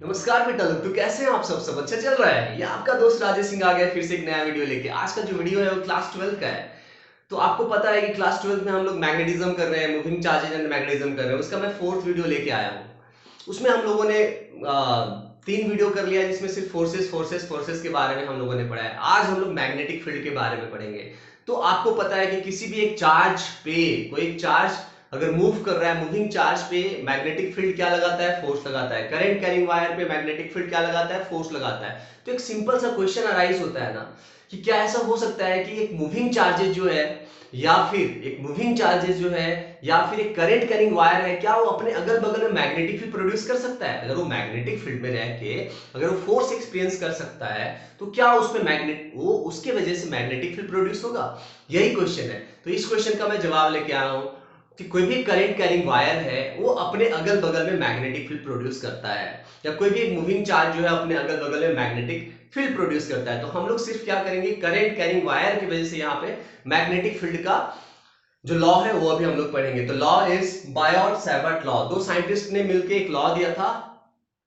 नमस्कार बेटा लोग, तो कैसे हैं आप सब अच्छा चल रहा है। ये आपका दोस्त राजेश सिंह आ गया फिर से एक नया वीडियो लेके। आज का जो वीडियो है वो क्लास 12 का है। तो आपको पता है कि क्लास 12 में हम लोग मैग्नेटिज्म कर रहे हैं, मूविंग चार्जेज एंड मैग्नेटिज्म कर रहे हैं। उसका मैं फोर्थ वीडियो लेके आया हूँ। उसमें हम लोगों ने 3 वीडियो कर लिया, जिसमें सिर्फ फोर्सेस फोर्सेस फोर्सेस के बारे में हम लोगों ने पढ़ा है। आज हम लोग मैग्नेटिक फील्ड के बारे में पढ़ेंगे। तो आपको पता है कि किसी भी एक चार्ज पे कोई एक चार्ज अगर मूव कर रहा है, मूविंग चार्ज पे मैग्नेटिक फील्ड क्या लगाता है? फोर्स लगाता है। करंट कैरिंग वायर पे मैग्नेटिक फील्ड क्या लगाता है? फोर्स लगाता है। तो एक सिंपल सा क्वेश्चन अराइज होता है ना कि क्या ऐसा हो सकता है कि एक मूविंग चार्जेस जो है या फिर एक करंट कैरिंग वायर है, क्या वो अपने अगल बगल में मैग्नेटिक फील्ड प्रोड्यूस कर सकता है? अगर वो मैग्नेटिक फील्ड में रह के अगर वो फोर्स एक्सपीरियंस कर सकता है, तो क्या उसमें मैग्नेट वो उसके वजह से मैग्नेटिक फील्ड प्रोड्यूस होगा? यही क्वेश्चन है। तो इस क्वेश्चन का मैं जवाब लेके आया हूं कि कोई भी करंट कैरिंग वायर है वो अपने अगल बगल में मैग्नेटिक फील्ड प्रोड्यूस करता है, या कोई भी एक मूविंग चार्ज जो है अपने अगल बगल में मैग्नेटिक फील्ड प्रोड्यूस करता है। तो हम लोग सिर्फ क्या करेंगे, करंट कैरिंग वायर की वजह से यहाँ पे मैग्नेटिक फील्ड का जो लॉ है वो अभी हम लोग पढ़ेंगे। तो law is Biot Savart law. दो साइंटिस्ट ने मिलकर एक लॉ दिया था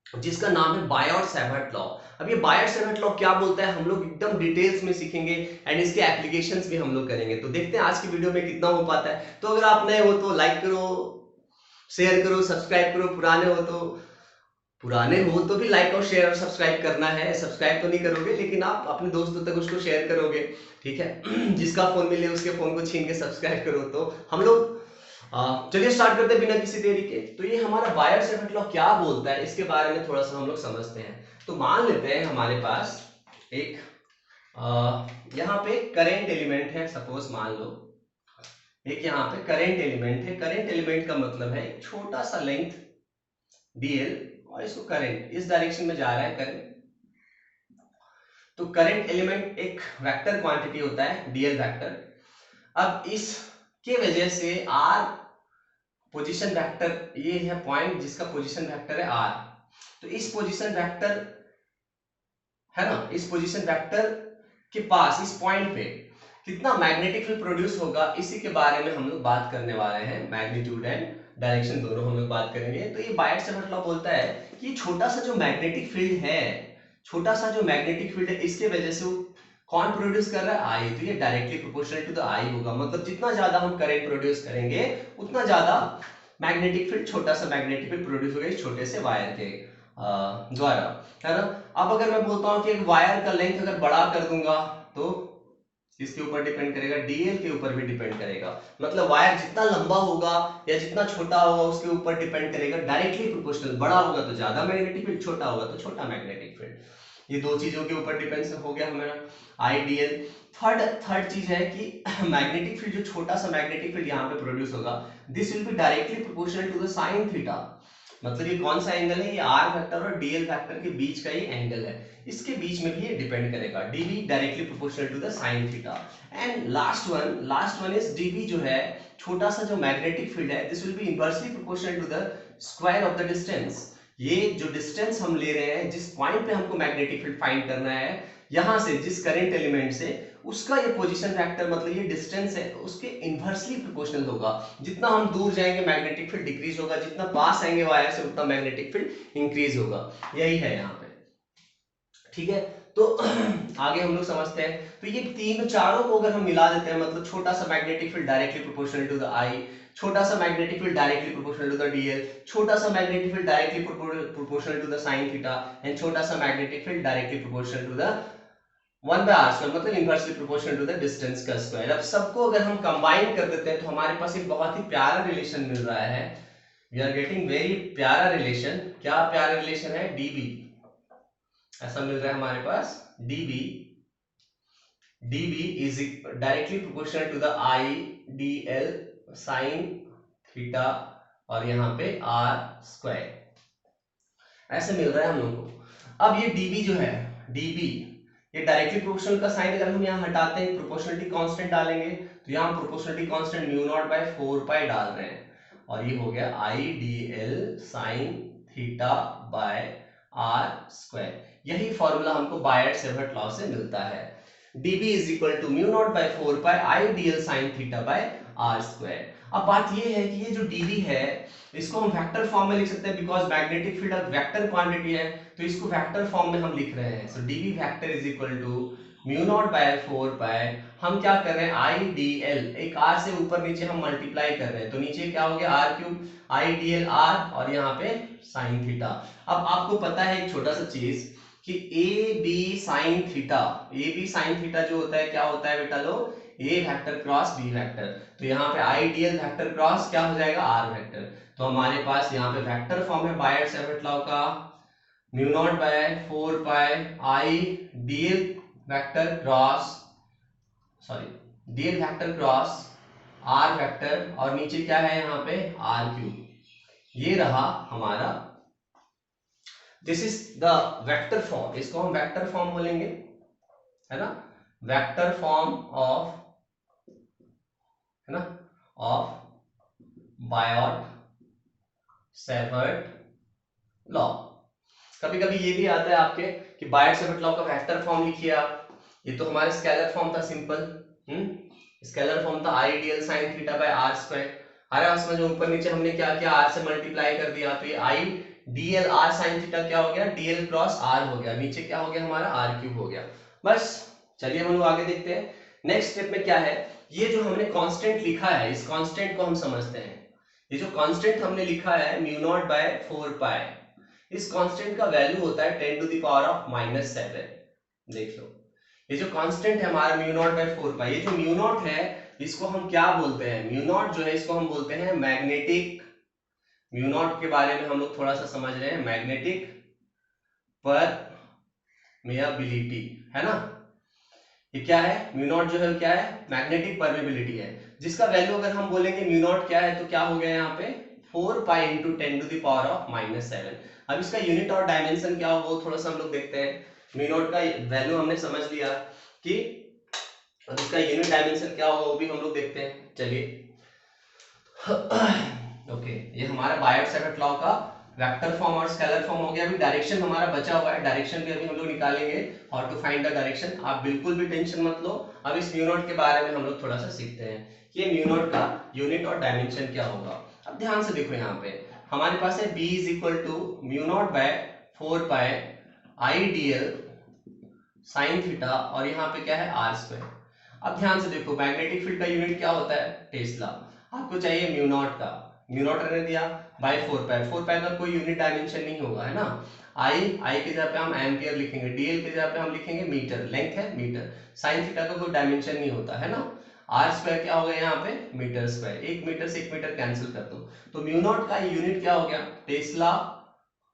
जिसका नाम है बायोट सैवर्ट लॉ। अब ये बायोट सैवर्ट लॉ क्या बोलता है हम लोग एकदम डिटेल्स में सीखेंगे एंड इसके एप्लीकेशंस भी हम लोग करेंगे। तो देखते हैं आज की वीडियो में कितना हो पाता है। तो अगर आप नए हो तो लाइक करो, शेयर करो, सब्सक्राइब करो। पुराने हो तो भी लाइक और शेयर और सब्सक्राइब करना है। सब्सक्राइब तो नहीं करोगे लेकिन आप अपने दोस्तों तक उसको शेयर करोगे, ठीक है। जिसका फोन मिले उसके फोन को छीन के सब्सक्राइब करो। तो हम लोग चलिए स्टार्ट करते हैं बिना किसी देरी के। तो ये हमारा बायोट सैवर्ट लॉ क्या बोलता है इसके बारे में थोड़ा सा हम लोग समझते हैं। तो मान लेते हैं हमारे पास एक यहाँ पे करेंट एलिमेंट है। सपोज मान लो एक यहाँ पे करंट एलिमेंट है। करंट एलिमेंट का मतलब है एक छोटा सा लेंथ dl, और इसको करंट इस डायरेक्शन में जा रहा है करंट। तो करंट एलिमेंट एक वेक्टर क्वांटिटी होता है dl वेक्टर। अब इसके वजह से r पोजीशन वेक्टर, ये है पॉइंट जिसका पोजीशन वेक्टर है r। तो इस पोजीशन वेक्टर है ना, इस पोजीशन वेक्टर के पास इस पॉइंट पे कितना मैग्नेटिक फील्ड प्रोड्यूस होगा, इसी के बारे में हम लोग बात करने वाले हैं। मैग्नीट्यूड एंड डायरेक्शन दोनों हम लोग बात करेंगे। तो ये बायोट सैवर्ट लॉ बोलता है कि छोटा सा जो मैग्नेटिक फील्ड है, छोटा सा जो मैग्नेटिक फील्ड है, इसके वजह से वो कौन प्रोड्यूस कर रहा है? आई। तो ये डायरेक्टली प्रोपोर्शनल टू द आई होगा। मतलब जितना ज्यादा हम करंट प्रोड्यूस करेंगे उतना ज्यादा मैग्नेटिक फील्ड, छोटा सा मैग्नेटिक फील्ड प्रोड्यूस होगा इस छोटे से वायर के द्वारा, है ना। अब अगर मैं बोलता हूँ कि एक वायर का लेंथ अगर बड़ा कर दूंगा तो इसके ऊपर डिपेंड करेगा, डीएल के ऊपर भी डिपेंड करेगा। मतलब वायर जितना लंबा होगा या जितना छोटा होगा उसके ऊपर डिपेंड करेगा, डायरेक्टली प्रोपोर्शनल। बड़ा होगा तो ज्यादा मैग्नेटिक फील्ड, छोटा होगा तो छोटा मैग्नेटिक फील्ड। ये दो चीजों के ऊपर डिपेंड हो गया हमारा आईडीएल। थर्ड चीज है कि मैग्नेटिक फील्ड, जो छोटा सा मैग्नेटिक फील्ड यहाँ पे प्रोड्यूस होगा, this will be directly proportional to the sine theta. मतलब ये कौन सा एंगल है? ये आर वेक्टर और डीएल वेक्टर के बीच का ये एंगल है। इसके बीच में भी ये डिपेंड करेगा। dv directly proportional to the sin theta. And last one is dv जो है छोटा सा जो मैग्नेटिक फील्ड है, this will be inversely proportional to the square of the distance. ये जो डिस्टेंस हम ले रहे हैं, जिस पॉइंट पे हमको मैग्नेटिक फील्ड फाइंड करना है, यहां से जिस करंट एलिमेंट से, उसका ये पोजीशन फैक्टर मतलब ये डिस्टेंस है, उसके इनवर्सली प्रोपोर्शनल होगा। जितना हम दूर जाएंगे मैग्नेटिक फील्ड डिक्रीज होगा, जितना पास आएंगे वायर से उतना मैग्नेटिक फील्ड इंक्रीज होगा। यही है यहाँ पे, ठीक है। तो आगे हम लोग समझते हैं। तो ये तीन चारों को अगर हम मिला देते हैं, मतलब छोटा सा magnetic field directly proportional to the I, छोटा सा magnetic field directly proportional to the DL, छोटा सा magnetic field directly proportional to the sine theta, and छोटा सा magnetic field directly proportional to the 1/r², मतलब inversely proportional to the distance का square. अब सबको अगर हम कंबाइन कर देते हैं तो हमारे पास एक बहुत ही प्यारा रिलेशन मिल रहा है। वी आर गेटिंग वेरी प्यारा रिलेशन। क्या प्यारा रिलेशन है? dB ऐसा मिल रहा है हमारे पास। dB is directly proportional to the I dl sine theta और यहाँ पे r², ऐसे मिल रहा है हम लोग को। अब ये dB जो है, dB ये डायरेक्टली प्रोपोर्शनल का साइन अगर हम यहाँ हटाते हैं, प्रोपोर्शनलिटी कांस्टेंट डालेंगे, तो यहाँ proportionality constant mu naught by 4 pi डाल रहे हैं, और ये हो गया I dl sine theta by r²। यही फॉर्मूला हमको बायोट सैवर्ट लॉ से मिलता है। dB is equal to mu naught by 4 pi I dl sine theta by r²। अब बात ये है कि ये जो dv है इसको हम वेक्टर फॉर्म में लिख सकते हैं, बिकॉज मैग्नेटिक फील्ड एक वेक्टर क्वांटिटी है, तो इसको वेक्टर फॉर्म में हम लिख रहे हैं। So dv vector is equal to mu naught by 4 pi, हम क्या कर रहे हैं आई डी एल, एक आर से ऊपर नीचे हम मल्टीप्लाई कर रहे हैं, तो नीचे क्या हो गया R cube I D L R और यहाँ पे साइन थीटा। अब आपको पता है एक छोटा सा चीज कि A B sine theta, A B sine theta जो होता है क्या होता है बेटा लोग, A vector cross B vector, तो यहाँ पे I D L vector cross क्या हो जाएगा आर वेक्टर। तो हमारे पास यहाँ पे वेक्टर फॉर्म है बायट-सैवर्ट लॉ का, mu naught by 4 pi I D L vector cross, sorry DL vector cross R vector और नीचे क्या है यहाँ पे आर क्यूब, ये रहा हमारा, this is the vector form, इसको हम वेक्टर फॉर्म बोलेंगे, है ना, वेक्टर फॉर्म ऑफ, है ना, ऑफ बायट-सैवर्ट लॉ। कभी कभी ये भी आता है आपके कि बायट-सैवर्ट लॉ का वेक्टर फॉर्म लिखिए आप, ये तो हमारा स्केलर फॉर्म था सिंपल, स्केलर फॉर्म था I D L sine theta by R square, अरे उसमें जो ऊपर नीचे हमने क्या किया आर से मल्टीप्लाई कर दिया, तो ये आई D L are sine theta क्या हो गया डी एल क्रॉस आर हो गया, नीचे क्या हो गया हमारा आर क्यूब हो गया। बस चलिए हम लोग आगे देखते हैं नेक्स्ट स्टेप में क्या है। ये जो हमने कांस्टेंट लिखा है इस कांस्टेंट को हम समझते हैं, ये जो कांस्टेंट हमने लिखा है म्यू नॉट बाय 4 पाई, इस कांस्टेंट का वैल्यू होता है 10 टू द पावर ऑफ -7। देख लो ये जो कांस्टेंट है हमारा म्यू नॉट बाय 4 पाई, ये जो म्यू नॉट है इसको हम क्या बोलते हैं, म्यू नॉट जो है इसको हम बोलते हैं मैग्नेटिक, म्यू नॉट के बारे में हम लोग थोड़ा सा समझ रहे हैं, मैग्नेटिक परमेबिलिटी, है ना, ये क्या है म्यू नॉट जो है क्या है मैग्नेटिक परमेबिलिटी है, जिसका वैल्यू अगर हम बोलेंगे म्यू नॉट क्या है तो क्या हो गया यहाँ पे 4 pi into 10 to the power of -7। अब इसका यूनिट और डायमेंशन क्या होगा वो थोड़ा सा हम लोग देखते हैं। म्यू नॉट का वैल्यू हमने समझ लिया कि इसका यूनिट डायमेंशन क्या होगा वो भी हम लोग देखते हैं, चलिए। ओके ये हमारा बायट-सैवर्ट लॉ का वेक्टर फॉर्म और स्केलर फॉर्म हो गया। अभी डायरेक्शन हमारा बचा हुआ है, डायरेक्शन भी अभी हम लोग निकालेंगे और टू फाइंड द डायरेक्शन आप बिल्कुल भी टेंशन मत लो। अब इस म्यू नॉट के बारे में हम लोग थोड़ा सा सीखते हैं कि ये म्यू नॉट का यूनिट और डायमेंशन क्या होगा। अब ध्यान से देखो यहाँ पे हमारे पास है b is equal to mu naught by 4 pi I D L sine theta और यहाँ पे क्या है आर स्क्वायर। अब ध्यान से देखो मैग्नेटिक फील्ड का यूनिट क्या होता है टेस्ला, आपको चाहिए म्यू नॉट का, म्यू नॉट रहने दिया बाय 4 पाई, 4 पाई का कोई यूनिट डायमेंशन नहीं होगा, है ना, आई के जगह पे हम एम्पियर लिखेंगे, डीएल के जगह पे हम लिखेंगे मीटर, लेंथ है मीटर, साइन थीटा का कोई डायमेंशन नहीं होता, है ना, आर स्क्वायर क्या हो गया यहाँ पे मीटर स्क्वायर, 1 मीटर से 1 मीटर कैंसिल कर दो, तो म्यू नॉट का यूनिट क्या हो गया Tesla,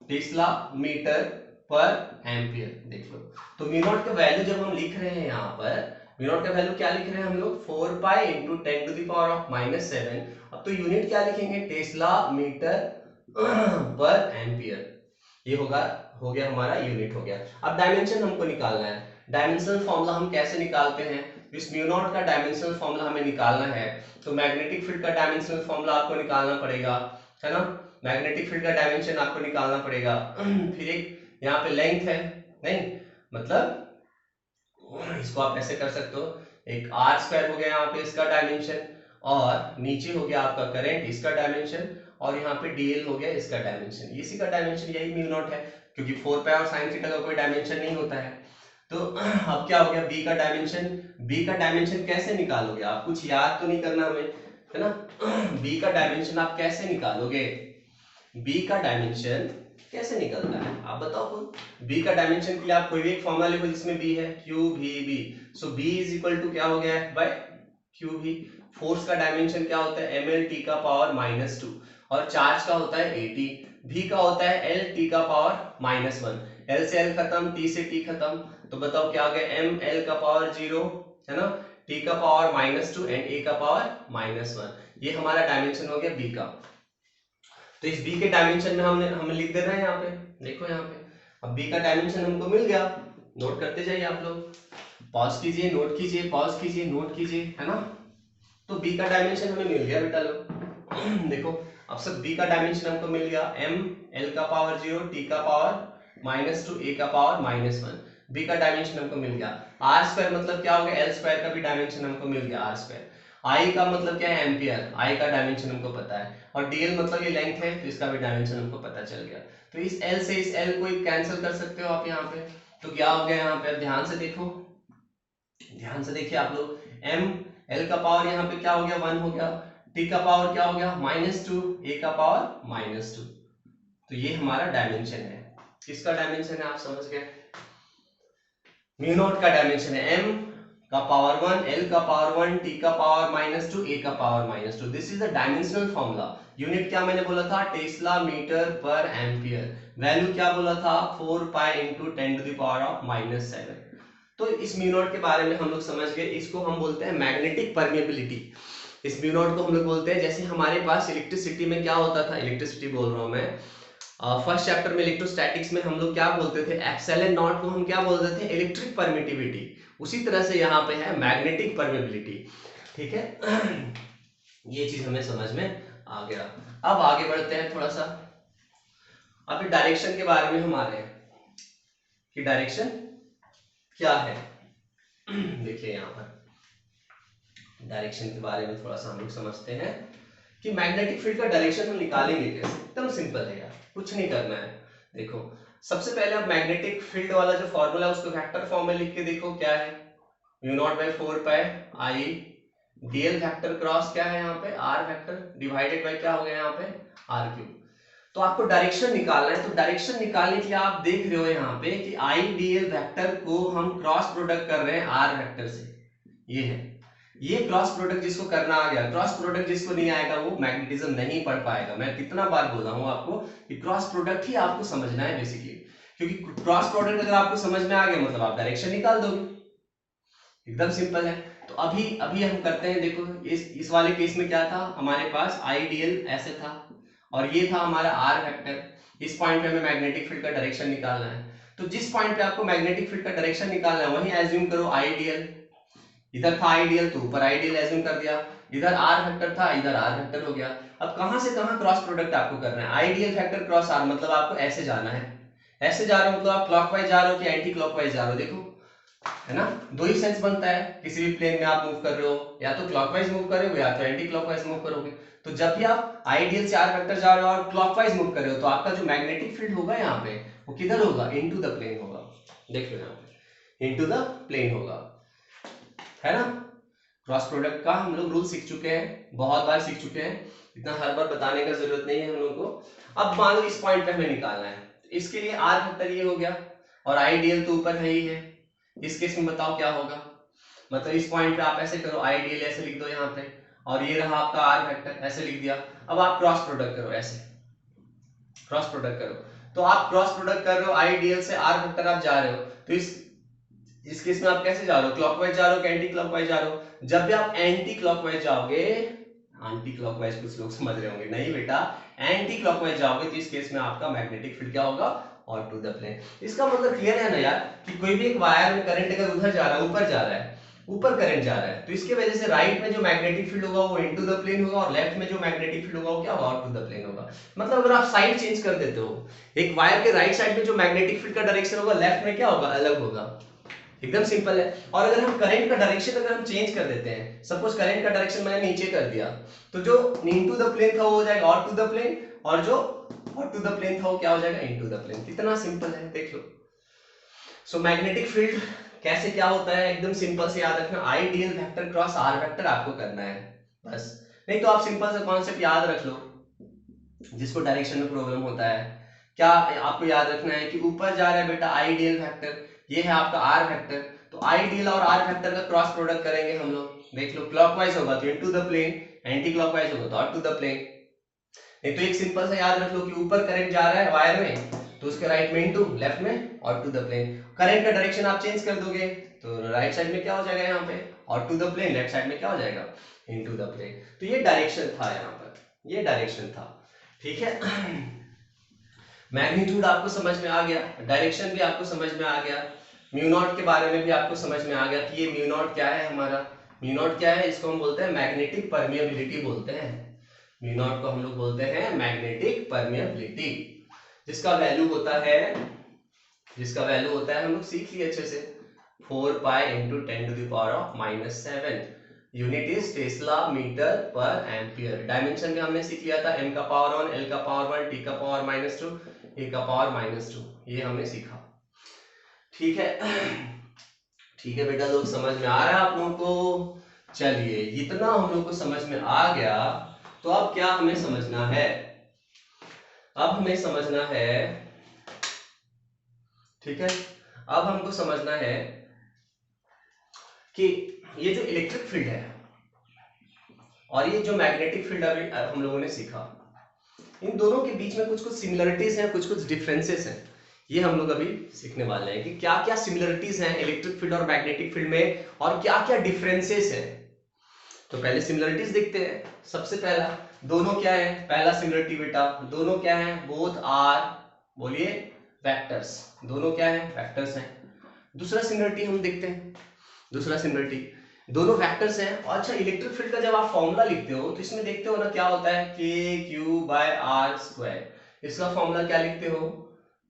Tesla metre per ampere. देख लो तो म्यू नॉट का वैल्यू जब हम लिख रहे हैं यहाँ पर, म्यू नॉट का वैल्यू क्या लिख रहे हैं हम लोग 4 pi into 10 to the power of -7। अब तो यूनिट क्या लिखेंगे टेस्ला मीटर पर एम्पियर, ये होगा, हो गया हमारा यूनिट हो गया। अब डायमेंशन हमको निकालना है, डायमेंशनल फॉर्मूला हम कैसे निकालते हैं, इस म्यू नॉट का डायमेंशनल फॉर्मूला हमें निकालना है तो मैग्नेटिक फील्ड का डायमेंशनल फॉर्मूला आपको निकालना पड़ेगा, है ना, मैग्नेटिक फील्ड का डायमेंशन आपको निकालना पड़ेगा। फिर एक यहाँ पे लेंथ है, नहीं मतलब इसको आप ऐसे कर सकते हो, एक आर स्क्वायर हो गया यहाँ पे इसका डायमेंशन और नीचे हो गया आपका करंट इसका डायमेंशन और यहाँ पे डीएल हो गया इसका डायमेंशन, इसी का डायमेंशन यही म्यू नॉट है क्योंकि 4 पाई और साइन थीटा का कोई डायमेंशन नहीं होता है। तो अब क्या हो गया बी का डायमेंशन, बी का डायमेंशन कैसे निकालोगे आप, कुछ याद तो नहीं करना हमें, है ना, बी का डायमेंशन आप कैसे निकालोगे, बी का डायमेंशन कैसे निकलता है आप बताओ खुद। बी का डायमेंशन के लिए आप कोई भी एक फॉर्मूला लिखो जिसमें बी है क्यू भी B, so B is equal to क्या हो गया है बाय क्यू भी। फोर्स का डायमेंशन क्या होता है ml t का पावर -2 और चार्ज का होता है at, v का होता है l t का पावर -1, l से l खत्म t से t खत्म, तो बताओ क्या हो गया ml का पावर 0, है ना, t का पावर -2 एंड a का पावर -1, ये हमारा डायमेंशन हो गया b का। तो इस b के डायमेंशन में हमें लिख देना है यहाँ पे, देखो यहाँ पे अब b का डायमेंशन हमको मिल गया, नोट करते जाइए आप लोग, पॉज कीजिए नोट कीजिए पॉज कीजिए नोट कीजिए, है ना, तो b का डायमेंशन हमें मिल गया बेटा लोग। देखो अब सब b का डायमेंशन हमको मिल गया m l का पावर 0 t का पावर -2 a का पावर -1, b का डायमेंशन हमको मिल गया। r स्क्वायर मतलब क्या हो गया l स्क्वायर का भी डायमेंशन हमको मिल गया r स्क्वायर। आई का मतलब क्या है, एम्पियर, आई का डायमेंशन हमको पता है, और डीएल मतलब ये लेंथ है, तो इसका भी डायमेंशन हमको पता चल गया। तो इस एल से इस एल को कैंसिल कर सकते हो आप यहाँ पे, तो क्या हो गया यहाँ पे, ध्यान से देखो, ध्यान से देखिए आप लोग, एम एल का पावर यहाँ पे क्या हो गया, 1 हो गया, टी का पावर क्या हो गया -2, ए का पावर -2। तो ये हमारा डायमेंशन है, किसका डायमेंशन है आप समझ गए, म्यू नॉट का डायमेंशन है, एम का पावर 1, एल का पावर 1, टी का पावर -2, ए का power -2। This is the dimensional formula. Unit क्या मैंने बोला था, Tesla metre per ampere. Value क्या बोला था, 4 पाई इंटू 10⁻⁻⁷। तो इस म्यू नॉट के बारे में हम लोग समझ गए, इसको हम बोलते हैं मैग्नेटिक परमेबिलिटी। इस म्यू नॉट को हम लोग बोलते हैं, जैसे हमारे पास इलेक्ट्रिसिटी में क्या होता था, इलेक्ट्रिसिटी बोल रहा हूं मैं, फर्स्ट चैप्टर में इलेक्ट्रोस्टैटिक्स में हम लोग क्या बोलते थे, एप्सिलॉन नॉट को हम क्या बोलते थे, इलेक्ट्रिक परमिटिविटी। उसी तरह से यहाँ पे है मैग्नेटिक परमेबिलिटी, ठीक है। ये चीज हमें समझ में आ गया। अब आगे बढ़ते हैं थोड़ा सा, अब डायरेक्शन के बारे में हम आ रहे हैं कि डायरेक्शन क्या है। देखिए यहाँ पर डायरेक्शन के बारे में थोड़ा सा हम लोग समझते हैं कि मैग्नेटिक फील्ड का डायरेक्शन हम निकालेंगे कैसे। एकदम सिंपल है यार, कुछ नहीं करना है। देखो सबसे पहले आप मैग्नेटिक फील्ड वाला जो फॉर्मूला है उसको वेक्टर फॉर्म में लिख के देखो, क्या है, μ0/4 पाई आई डीएल वेक्टर क्रॉस क्या है यहाँ पे, आर वेक्टर डिवाइडेड बाय क्या हो गया यहाँ पे, आर क्यूब। तो आपको डायरेक्शन निकालना है, तो डायरेक्शन निकालने के लिए आप देख रहे हो यहाँ पे कि आई डीएल वेक्टर को हम क्रॉस प्रोडक्ट कर रहे हैं आर वेक्टर से, ये है, ये क्रॉस प्रोडक्ट जिसको करना आ गया, क्रॉस प्रोडक्ट जिसको नहीं आएगा वो मैग्नेटिज्म नहीं पढ़ पाएगा। मैं कितना बार बोला हूं आपको कि क्रॉस प्रोडक्ट ही आपको समझना है बेसिकली, क्योंकि क्रॉस प्रोडक्ट अगर आपको समझ में आ गया मतलब आप डायरेक्शन निकाल दोगे, एकदम सिंपल है। तो अभी हम करते हैं, देखो इस वाले केस में क्या था, हमारे पास आईडीएल ऐसे था और ये था हमारा आर वेक्टर। इस पॉइंट पे हमें मैग्नेटिक फील्ड का डायरेक्शन निकालना है, तो जिस पॉइंट पे आपको मैग्नेटिक फील्ड का डायरेक्शन निकालना है वहीं एज्यूम करो आईडीएल, इधर था आइडियल तो ऊपर आइडियल एज्यूम कर दिया, इधर आर वेक्टर था इधर आर वेक्टर हो गया। अब कहां से कहां क्रॉस प्रोडक्ट आपको करना है, आइडियल वेक्टर क्रॉस आर, मतलब आपको ऐसे जाना है, ऐसे जा रहे हो मतलब आप क्लॉकवाइज जा रहे हो कि एंटी क्लॉकवाइज जा रहे हो, देखो है ना, दो ही सेंस बनता है, किसी भी प्लेन में आप मूव कर रहे हो या तो क्लॉकवाइज मूव कर रहे हो या तो एंटी क्लॉकवाइज मूव करोगे। तो जब भी आप आइडियल से आर वेक्टर जा रहे हो और क्लॉकवाइज मूव कर रहे हो तो आपका जो मैग्नेटिक फील्ड होगा यहाँ पे वो किधर होगा, इनटू द प्लेन होगा, देख लो यहाँ पे इनटू द प्लेन होगा, है ना। क्रॉस प्रोडक्ट का हम लोग रूल सीख चुके हैं, बहुत बार सीख चुके हैं, इतना हर बार बताने का जरूरत नहीं है हम लोग को। अब मान लो इस पॉइंट पे हमें निकालना है, इसके लिए आर वेक्टर ये हो गया और आइडियल तो ऊपर है ही है। इस केस में बताओ क्या होगा, मतलब इस पॉइंट पे आप ऐसे करो, आइडियल ऐसे लिख दो यहाँ पे और ये रहा आपका आर वेक्टर, ऐसे लिख दिया। अब आप क्रॉस प्रोडक्ट करो, ऐसे क्रॉस प्रोडक्ट करो, तो आप क्रॉस प्रोडक्ट कर रहे हो, आइडियल से आर वेक्टर आप जा रहे हो, तो इस केस में आप कैसे जा रहे हो, क्लॉकवाइज जा रहे हो कि एंटी क्लॉकवाइज जा रहे हो। जब भी आप एंटी क्लॉकवाइज जाओगे, एंटी क्लॉकवाइज कुछ लोग समझ रहे होंगे, नहीं बेटा, एंटी क्लॉकवाइज जाओगे तो इस केस में आपका मैग्नेटिक फील्ड क्या होगा, और टू द प्लेन। इसका मतलब क्लियर है ना यार, कि कोई भी एक वायर में करंट अगर उधर जा रहा है, ऊपर जा रहा है, ऊपर करंट जा रहा है, तो इसके वजह से राइट में जो मैग्नेटिक फील्ड होगा वो इनटू द प्लेन होगा और लेफ्ट में जो मैग्नेटिक फील्ड होगा वो क्या होगा, आउट टू द प्लेन होगा। मतलब अगर आप साइड चेंज कर देते हो, एक वायर के राइट साइड में जो मैग्नेटिक फील्ड का डायरेक्शन होगा लेफ्ट में क्या होगा, अलग होगा, एकदम सिंपल है। और अगर हम करंट का डायरेक्शन अगर हम चेंज कर देते हैं, सपोज करंट का डायरेक्शन मैंने नीचे कर दिया, तो जो इनटू द प्लेन था वो हो जाएगा आउट टू द प्लेन, और जो आउट टू द प्लेन था वो क्या हो जाएगा, इनटू द प्लेन। कितना सिंपल है, देख लो। सो मैग्नेटिक फील्ड कैसे क्या होता है, एकदम सिंपल से याद रखना, IDL vector cross R vector आपको करना है बस। नहीं तो आप सिंपल सा कॉन्सेप्ट याद रख लो, जिसको डायरेक्शन में प्रॉब्लम होता है, क्या आपको याद रखना है कि ऊपर जा रहा है बेटा आइडियल वेक्टर, ये है आपका आर वेक्टर, तो आइडियल और आर वेक्टर का क्रॉस प्रोडक्ट करेंगे हम लोग, देख लो, क्लॉकवाइज होगा तो into the plane, anti clockwise होगा तो आउट टू द प्लेन। नहीं तो एक सिंपल सा याद रख लो कि ऊपर करंट जा रहा है वायर में, तो उसके राइट में इनटू, लेफ्ट में out to the plane. Current का डायरेक्शन आप चेंज कर दोगे तो राइट साइड में क्या हो जाएगा, यहाँ पे out to the plane, left side में क्या हो जाएगा, इनटू द प्लेन। तो ये डायरेक्शन था, यहाँ पर ये डायरेक्शन था, ठीक है। मैग्नीट्यूड आपको समझ में आ गया, डायरेक्शन भी आपको समझ में आ गया, म्यू नॉट के बारे में भी आपको समझ में आ गया कि ये म्यू नॉट क्या है हमारा, म्यू नॉट क्या है, इसको हम बोलते हैं मैग्नेटिक परमिएबिलिटी बोलते हैं, म्यू नॉट को हम लोग बोलते हैं मैग्नेटिक परमिएबिलिटी, जिसका वैल्यू होता है, हम लोग सीख लिए अच्छे से, 4 pi into 10⁻⁻⁷। Unit is tesla metre per ampere. Dimension में हमने सीख लिया था m का पावर 1, l का पावर 1, t का पावर -2, a का पावर -2, ये हमने सीखा। ठीक है, ठीक है बेटा, लोग समझ में आ रहा है आप लोगों को? चलिए, इतना हम लोग को समझ में आ गया, तो अब क्या हमें समझना है? अब हमें समझना है, ठीक है, अब हमको समझना है कि ये जो इलेक्ट्रिक फील्ड है और ये जो मैग्नेटिक फील्ड अभी हम लोगों ने सीखा, इन दोनों के बीच में कुछ कुछ सिमिलरिटीज हैं, कुछ कुछ डिफरेंसेस हैं। ये हम लोग अभी सीखने वाले हैं कि क्या क्या सिमिलरिटीज हैं इलेक्ट्रिक फील्ड और मैग्नेटिक फील्ड में और क्या क्या डिफरेंसेस हैं। तो पहले सिमिलरिटीज देखते हैं। सबसे पहला, दोनों क्या है? पहला सिमिलरिटी बेटा, दोनों क्या है? बोथ आर, बोलिए, वेक्टर्स। दोनों क्या है? वेक्टर्स हैं। दूसरा सिमिलरिटी हम देखते हैं। दूसरा सिमिलरिटी, दोनों वेक्टर्स हैं। और अच्छा, इलेक्ट्रिक फील्ड का जब आप फॉर्मूला लिखते हो तो इसमें देखते हो ना क्या होता है, k/r²। इसका फॉर्मूला क्या लिखते हो?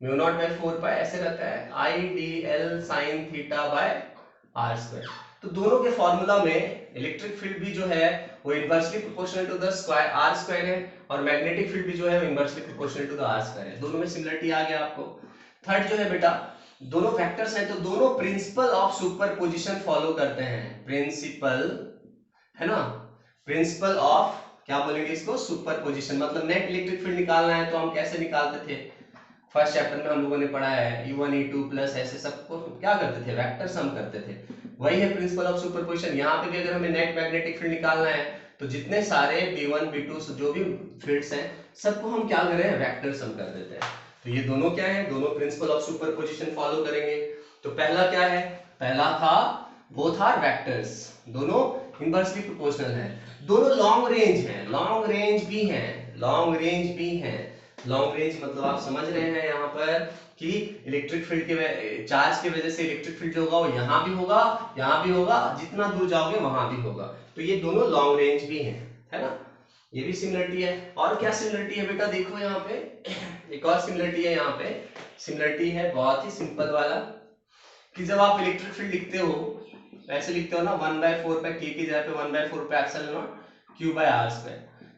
μ0/4π, ऐसे रहता है, IDL sin θ/r²। तो दोनों के फॉर्मूला में इलेक्ट्रिक फील्ड भी जो है वो inversely proportional to the square r² है, और मैग्नेटिक फील्ड भी जो है वो inversely proportional to the r² है। दोनों में सिमिलरिटी आ गया आपको। थर्ड जो है बेटा, दोनों वेक्टर्स हैं तो दोनों प्रिंसिपल ऑफ सुपरपोजिशन फॉलो करते हैं। प्रिंसिपल है ना, प्रिंसिपल ऑफ, क्या बोलेंगे इसको? सुपरपोजिशन। मतलब नेट इलेक्ट्रिक फील्ड निकालना है तो हम कैसे निकालते थे? फर्स्ट चैप्टर में हम लोगों ने पढ़ा है, E1 E2 प्लस ऐसे सबको क्या करते थे? वेक्टर सम करते थे। वही है प्रिंसिपल ऑफ सुपरपोजिशन। यहाँ पे भी अगर हमें नेट मैग्नेटिक फील्ड निकालना है तो जितने सारे B1 B2 जो भी फील्ड्स हैं सबको हम क्या कर रहे हैं? वेक्टर सम कर देते हैं। तो ये दोनों क्या है? दोनों प्रिंसिपल ऑफ सुपरपोजिशन फॉलो करेंगे। तो पहला क्या है? पहला था बोथ आर वेक्टर्स, दोनों इनवर्सली प्रोपोर्शनल है। दोनों लॉन्ग रेंज हैं, लॉन्ग रेंज भी हैं, लॉन्ग रेंज भी हैं। लॉन्ग रेंज मतलब आप समझ रहे हैं यहाँ पर कि इलेक्ट्रिक फील्ड के चार्ज की वजह से इलेक्ट्रिक फील्ड जो होगा वो यहाँ भी होगा, यहाँ भी होगा, जितना दूर जाओगे वहां भी होगा। तो ये दोनों लॉन्ग रेंज भी हैं, है ना? ये भी सिमिलरिटी है। और क्या सिमिलरिटी है बेटा? देखो यहाँ पे एक और सिमिलरिटी है। यहाँ पे सिमिलरिटी है बहुत ही सिंपल वाला, कि जब आप इलेक्ट्रिक फील्ड लिखते हो ऐसे लिखते हो ना, 1/4 पे k की जगह पे 1/4 पे एप्सिलॉन नॉट q/r²।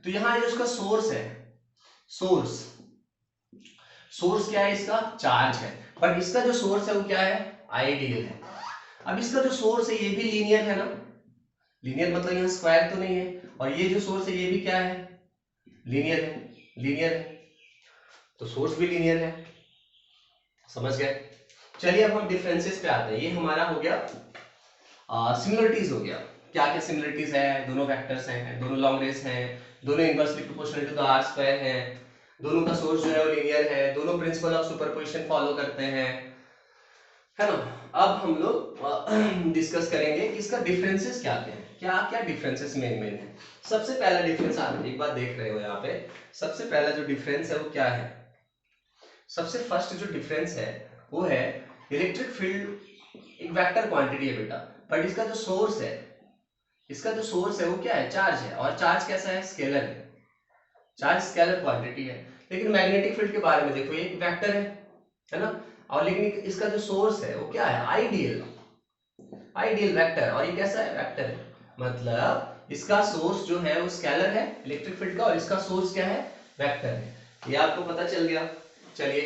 तो यहाँ जो इसका सोर्स है, सोर्स, सोर्स क्या है? इसका चार्ज है। पर इसका जो सोर्स है वो क्या है? आइडियल है। अब इसका जो सोर्स है ये भी लीनियर है ना, लीनियर मतलब यहाँ स्क्वायर तो नहीं है, और ये जो सोर्स है ये भी क्या है? लीनियर है, लीनियर है। तो सोर्स भी लीनियर है, समझ गए? चलिए अब हम डिफरेंसेस पे आते हैं। ये हमारा हो गया सिमिलरिटीज हो गया। क्या क्या सिमिलरिटीज है? दोनों वेक्टर्स हैं, दोनों लॉन्ग रेंज हैं, दोनों inversely proportional to the r² है, दोनों का सोर्स जो है वो लीनियर है, दोनों प्रिंसिपल ऑफ सुपरपोजिशन फॉलो करते हैं, है ना? अब हम लोग डिस्कस करेंगे कि इसका डिफरेंसेस क्या क्या है, क्या क्या डिफरेंसेस मेन मेन है। सबसे पहला डिफरेंस आप एक बार देख रहे हो यहाँ पे, सबसे पहला जो डिफरेंस है वो क्या है? सबसे फर्स्ट जो डिफरेंस है वो है इलेक्ट्रिक फील्ड एक वेक्टर क्वांटिटी है बेटा, बट इसका जो सोर्स है, इसका जो सोर्स है वो क्या है? चार्ज है। और चार्ज कैसा है? स्केलर है। चार्ज स्केलर क्वांटिटी है। लेकिन मैग्नेटिक फील्ड के बारे में देखो, ये एक वेक्टर है ना, और लेकिन इसका जो सोर्स है वो क्या है? Ideal, ideal vector. और ये कैसा है? वेक्टर है। मतलब इसका सोर्स जो है वो स्केलर है इलेक्ट्रिक फील्ड का, और इसका सोर्स क्या है? वेक्टर है। ये आपको पता चल गया। चलिए,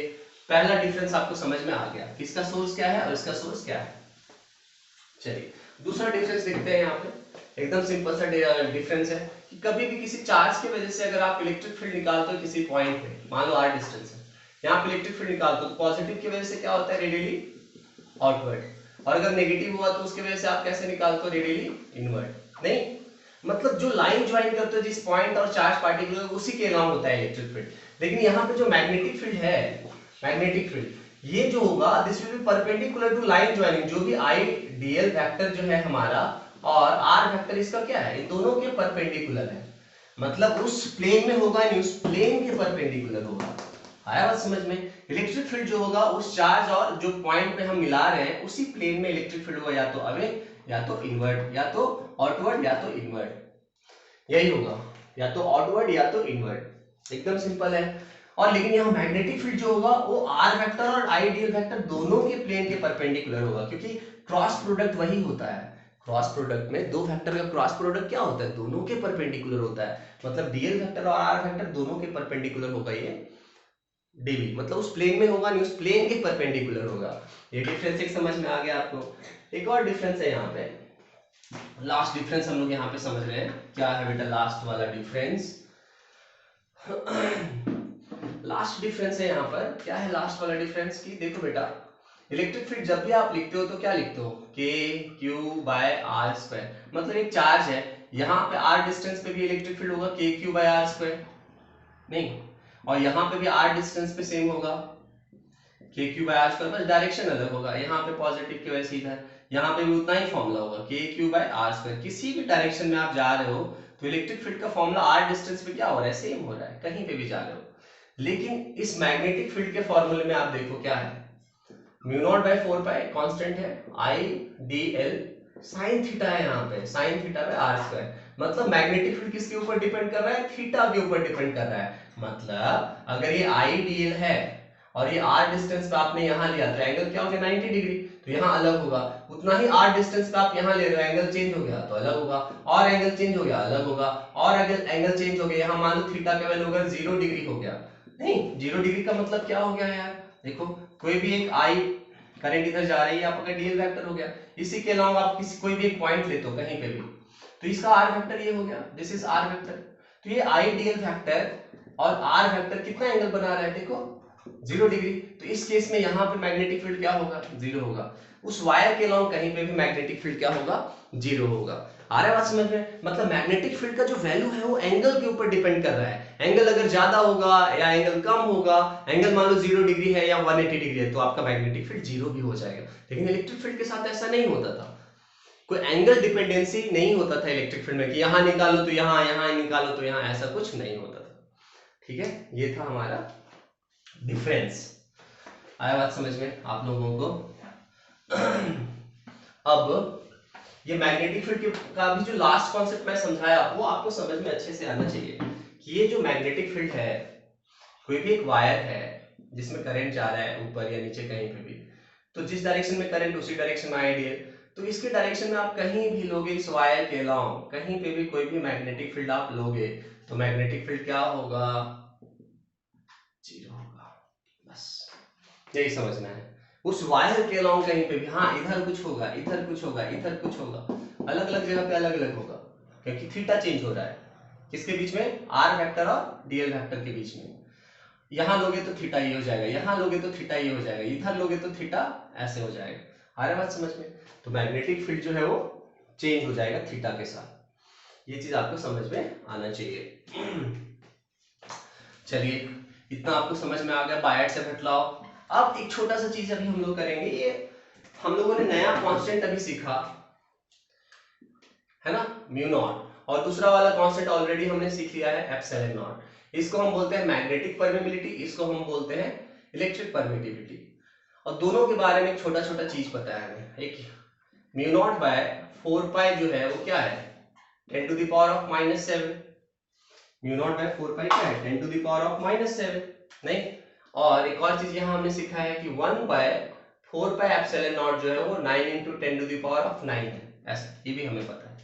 पहला डिफरेंस आपको समझ में आ गया कि इसका सोर्स क्या है और इसका सोर्स क्या है। चलिए दूसरा डिफरेंस देखते हैं। यहाँ पे एकदम सिंपल सा डिफरेंस है कि कभी भी किसी चार्ज की वजह से अगर आप इलेक्ट्रिक फील्ड निकालते हो किसी पॉइंट पे, मान लो r डिस्टेंस है, यहाँ पे इलेक्ट्रिक फील्ड निकालते हो तो पॉजिटिव की वजह से क्या होता है? Radially outward. और अगर नेगेटिव हुआ तो उसकी वजह से आप कैसे निकालते हो? Radially inward. नहीं, मतलब जो लाइन ज्वाइन करते हो जिस पॉइंट और चार्ज पार्टिकल उसी के अलावा होता है इलेक्ट्रिक फील्ड। लेकिन यहाँ पे जो मैग्नेटिक फील्ड है, मैग्नेटिक फील्ड ये जो होगा this will be perpendicular to line joining. जो भी आइडियल वेक्टर जो है हमारा और आर वेक्टर इसका क्या है? इन दोनों के परपेंडिकुलर है, मतलब उस प्लेन में होगा, नहीं उस प्लेन के परपेंडिकुलर होगा। आया बात समझ में? इलेक्ट्रिक फील्ड जो होगा उस चार्ज और जो पॉइंट पे हम मिला रहे हैं उसी प्लेन में इलेक्ट्रिक फील्ड होगा, या तो अवे या तो इनवर्ड, या तो आउटवर्ड या तो इनवर्ड, यही होगा, या तो आउटवर्ड या तो इनवर्ड। एकदम सिंपल है। और लेकिन यहाँ मैग्नेटिक फील्ड जो होगा वो आर वेक्टर और आइडियल वेक्टर दोनों के प्लेन के परपेंडिकुलर होगा, क्योंकि क्रॉस प्रोडक्ट वही होता है, क्रॉस प्रोडक्ट में दो वेक्टर का क्रॉस प्रोडक्ट क्या होता है, दोनों के परपेंडिकुलर होता है, मतलब डीएल वेक्टर और आर वेक्टर दोनों के परपेंडिकुलर होगा ये डीबी, मतलब उस प्लेन में होगा नहीं, उस प्लेन के परपेंडिकुलर होगा। ये डिफरेंस एक समझ में आ गया आपको। एक और डिफरेंस है यहाँ पे, लास्ट डिफरेंस हम लोग यहाँ पे समझ रहे हैं, क्या है बेटा लास्ट वाला डिफरेंस। लास्ट डिफरेंस है यहाँ पर, क्या है लास्ट वाला डिफरेंस की, देखो बेटा इलेक्ट्रिक फील्ड जब भी आप लिखते हो तो क्या लिखते हो, के क्यू बाय आर स्क्वायर, मतलब एक चार्ज है, यहाँ पे आर डिस्टेंस पे भी इलेक्ट्रिक फील्ड होगा के क्यू बाय आर स्क्वायर, नहीं, और यहाँ पे भी आर डिस्टेंस पे सेम होगा के क्यू बाय आर स्क्वायर, बस डायरेक्शन अलग होगा, यहाँ पे पॉजिटिव की वजह से इधर, यहाँ पे भी उतना ही फॉर्मूला होगा के क्यू बाय आर स्क्वायर। किसी भी डायरेक्शन में आप जा रहे हो तो इलेक्ट्रिक फील्ड का फॉर्मूला आर डिस्टेंस पे क्या हो रहा है, सेम हो रहा है, कहीं पे भी जा रहे हो। लेकिन इस मैग्नेटिक फील्ड के फॉर्मूले में आप देखो क्या है, mu naught by 4 pi constant है, I D L sine theta है, यहाँ पे sine theta by R square, मतलब मैग्नेटिक फील्ड किसके ऊपर डिपेंड कर रहा है, थीटा के ऊपर डिपेंड कर रहा है। मतलब अगर ये आई डी एल है और ये आर डिस्टेंस पे आपने यहाँ लिया तो एंगल क्या हो गया 90 डिग्री, तो यहाँ अलग होगा, उतना ही आर डिस्टेंस पे आप यहाँ ले रहे हो, एंगल चेंज हो गया तो अलग होगा, और एंगल चेंज हो गया अलग होगा, और अगर एंगल चेंज हो गया, यहाँ मान लो थीटा का वैल्यू अगर 0 डिग्री हो गया, नहीं 0 डिग्री का मतलब क्या हो गया यार, देखो कोई भी एक आई करंट इधर जा रही है, आपका डीएल वेक्टर हो गया, इसी के अलावा आप किसी कोई भी एक पॉइंट लेते हो कहीं पे भी, तो इसका आर वेक्टर ये हो गया, दिस इज आर वेक्टर, तो ये आई डीएल वेक्टर और आर वेक्टर कितना एंगल बना रहा है, देखो 0 डिग्री, तो इस केस में यहाँ पे मैग्नेटिक फील्ड क्या होगा, 0 होगा, उस वायर के अलावा कहीं पे भी मैग्नेटिक फील्ड क्या होगा, 0 होगा। आ रहा है बात समझ में, मतलब मैग्नेटिक फील्ड का जो वैल्यू है वो एंगल के ऊपर डिपेंड कर रहा है, एंगल अगर ज्यादा होगा या एंगल कम होगा, एंगल मान लो 0 डिग्री है या 180 डिग्री है तो आपका मैग्नेटिक फील्ड 0 भी हो जाएगा। लेकिन इलेक्ट्रिक फील्ड के साथ ऐसा नहीं होता था, कोई एंगल डिपेंडेंसी नहीं होता था इलेक्ट्रिक फील्ड में कि यहां निकालो तो यहां, यहां निकालो तो यहां, ऐसा कुछ नहीं होता था। ठीक है, ये था हमारा डिफरेंस। आया बात समझ में आप लोगों को? अब ये मैग्नेटिक फील्ड का भी जो लास्ट कॉन्सेप्ट मैं समझाया वो आपको समझ में अच्छे से आना चाहिए कि ये जो मैग्नेटिक फील्ड है, कोई भी एक वायर है जिसमें करंट जा रहा है ऊपर या नीचे कहीं पे भी, तो जिस डायरेक्शन में करंट उसी डायरेक्शन में आइडियल, तो इसके डायरेक्शन में आप कहीं भी लोगे इस वायर के अलावा कहीं पे भी कोई भी मैग्नेटिक फील्ड आप लोगे तो मैग्नेटिक फील्ड क्या होगा, 0 होगा, बस यही समझना है। उस वायर के अलावा कहीं पे भी, हाँ इधर कुछ होगा, इधर कुछ होगा, इधर कुछ होगा, अलग अलग जगह पे अलग अलग होगा, क्योंकि थीटा चेंज हो रहा है किसके बीच में, आर वेक्टर और डीएल वेक्टर के बीच में। यहां लोगे तो थीटा ये हो जाएगा, यहां लोगे तो थीटा ये हो जाएगा, इधर लोगे तो थीटा ऐसे हो जाएगा। आ रहा है बात समझ में? तो मैग्नेटिक फील्ड जो है वो चेंज हो जाएगा थीटा के साथ, ये चीज आपको समझ में आना चाहिए। चलिए इतना आपको समझ में आ गया बायट से बतलाओ। अब एक छोटा सा चीज अभी हम लोग करेंगे, ये हम लोगों ने नया कांस्टेंट अभी सीखा है ना, म्यू नॉट, और दूसरा वाला कांस्टेंट ऑलरेडी हमने सीख लिया है एप्सिलॉन नॉट। इसको हम बोलते हैं मैग्नेटिक परमेबिलिटी, इसको हम बोलते हैं इलेक्ट्रिक परमिटिविटी। और दोनों के बारे में एक छोटा छोटा चीज पता है हमें, एक म्यू नॉट बाय 4 पाई जो है वो क्या है 10 to the power of -7, mu naught by 4 pi क्या है 10 टू द पावर ऑफ -7, नहीं। और एक और चीज यहाँ हमने सीखा है कि 1 बाय 4 पाई एप्सिलॉन नॉट जो है वो 9 into 10 to the power of 9 है, ऐसा ये भी हमें पता है।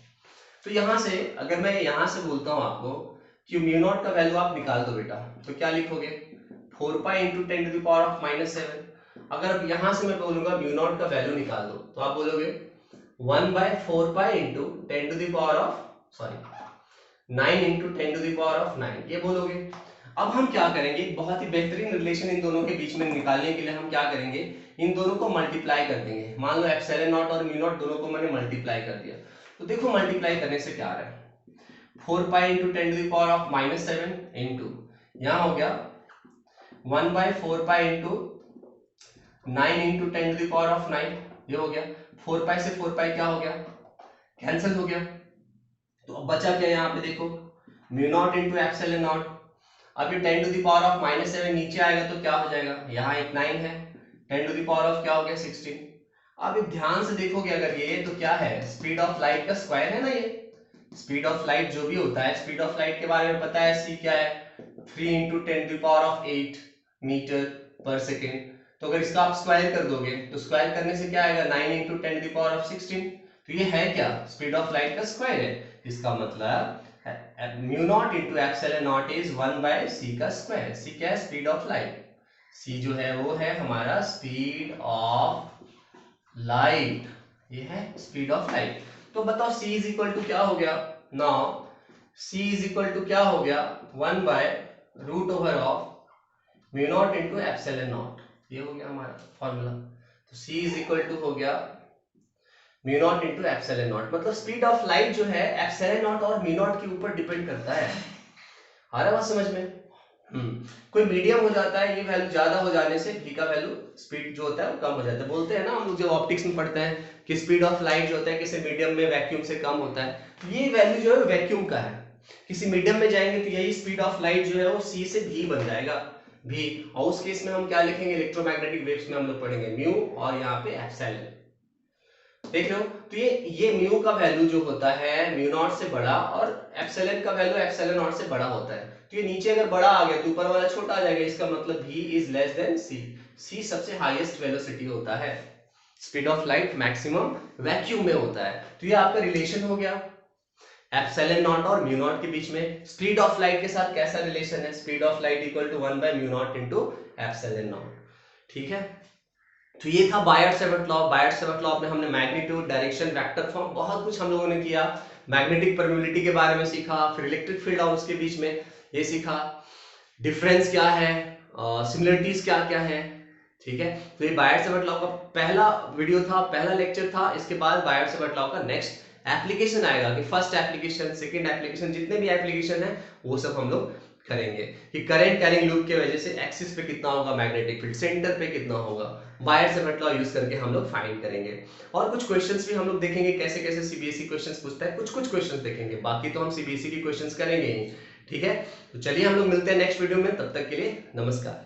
तो यहां से अगर मैं यहां से बोलता हूं आपको कि म्यू नॉट का वैल्यू आप निकाल दो बेटा, तो क्या लिखोगे 4 pi into 10 to the power of -7। अगर यहां से मैं बोलूंगा म्यू नॉट का वैल्यू निकाल दो तो आप बोलोगे 1 by 4 pi into 10 to the power of 9 into 10 to the power of 9, ये बोलोगे। अब हम क्या करेंगे, बहुत ही बेहतरीन रिलेशन इन दोनों के बीच में निकालने के लिए हम क्या करेंगे, इन दोनों को मल्टीप्लाई कर देंगे। मान लो एप्सिलॉन नॉट और म्यू नॉट दोनों को मैंने मल्टीप्लाई कर दिया, तो देखो मल्टीप्लाई करने से क्या आ रहा है 4 pi into 10 to the power of -7 into यहाँ हो गया 1 by 4 pi into 9 into 10 to the power of 9, ये हो गया 4 पाई से 4 पाई क्या हो गया कैंसिल हो गया। तो अब बचा क्या यहाँ पे देखो mu naught into epsilon not, अभी 10 टू द पावर ऑफ -7 नीचे आएगा तो क्या हो जाएगा, यहाँ एक 9 है 10 टू द पावर ऑफ क्या हो गया 16। अब ध्यान से देखोगे अगर ये तो क्या है स्पीड ऑफ लाइट का स्क्वायर है ना, ये स्पीड ऑफ लाइट जो भी होता है, स्पीड ऑफ लाइट के बारे में पता है, सी क्या है 3 into 10 to the power of 8 metre पर सेकेंड। तो अगर इसका आप स्क्वायर कर दोगे तो स्क्वायर करने से क्या आएगा 9 into 10 to the power of 16, तो ये है क्या, स्पीड ऑफ लाइट का स्क्वायर है। इसका मतलब mu naught into epsilon naught is 1/c का स्क्वायर। सी क्या है, स्पीड ऑफ लाइट। सी जो है वो है हमारा स्पीड ऑफ लाइट, ये है स्पीड ऑफ लाइट। तो बताओ c इज इक्वल टू क्या हो गया, now c is equal to क्या हो गया, 1/√ओवर of mu naught into epsilon naught, ये हो गया हमारा फॉर्मूला। तो c इज इक्वल टू हो गया mu naught into epsilon not. मतलब स्पीड ऑफ लाइट जो है एप्सिलॉन नॉट और म्यू नॉट के ऊपर डिपेंड करता है। आ रहा है बात समझ में? कोई मीडियम हो जाता है, ये वैल्यू ज्यादा हो जाने से v का वैल्यू स्पीड जो होता है वो कम हो जाता है। बोलते हैं ना हम लोग जब ऑप्टिक्स में पढ़ते हैं कि स्पीड ऑफ लाइट जो होता है किसी मीडियम में वैक्यूम से कम होता है, तो ये वैल्यू जो है वैक्यूम का है। किसी मीडियम में जाएंगे तो यही स्पीड ऑफ लाइट जो है वो c से v बन जाएगा, v। और उस केस में हम क्या लिखेंगे, इलेक्ट्रोमैग्नेटिक वेव्स में हम लोग पढ़ेंगे म्यू और यहाँ पे एप्सिलॉन, देख रहे हो। तो ये म्यू का वैल्यू जो होता है म्यू नॉट से बड़ा और एप्सिलॉन का वैल्यू एप्सिलॉन नॉट से बड़ा होता है। तो ये नीचे अगर बड़ा आ गया तो ऊपर वाला छोटा आ जाएगा, इसका मतलब v is less than c। c सबसे हाईएस्ट वेलोसिटी होता है, speed of light maximum vacuum में होता है। तो ये आपका रिलेशन हो गया एप्सिलॉन नॉट और म्यू नॉट के बीच में। स्पीड ऑफ लाइट के साथ कैसा रिलेशन है, speed of light equal to 1/म्यू नॉट इंटू एप्सिलॉन नॉट, ठीक है। तो ये था बायट-सैवर्ट लॉ। बायट-सैवर्ट लॉ में हमने मैग्नीट्यूड, डायरेक्शन, वेक्टर फॉर्म, बहुत कुछ हम लोगों ने किया। मैग्नेटिक परमिटिविटी के बारे में सीखा, फिर इलेक्ट्रिक फील्ड और उसके बीच में ये सीखा, डिफरेंस क्या है, सिमिलरिटीज क्या क्या है, ठीक है। तो ये बायट-सैवर्ट लॉ का पहला वीडियो था, पहला लेक्चर था। इसके बाद बायट-सैवर्ट लॉ का नेक्स्ट एप्लीकेशन आएगा कि फर्स्ट एप्लीकेशन, सेकंड एप्लीकेशन, जितने भी एप्लीकेशन है वो सब हम लोग करेंगे कि करंट कैरिंग लूप की वजह से एक्सिस पे कितना होगा मैग्नेटिक फील्ड, सेंटर पे कितना होगा, बायट-सैवर्ट लॉ यूज करके हम लोग फाइंड करेंगे। और कुछ क्वेश्चंस भी हम लोग देखेंगे कैसे कैसे सीबीएसई क्वेश्चंस पूछता है, कुछ कुछ क्वेश्चंस देखेंगे, बाकी तो हम सीबीएसई की क्वेश्चंस करेंगे ही, ठीक है। तो चलिए हम लोग मिलते हैं नेक्स्ट वीडियो में, तब तक के लिए नमस्कार।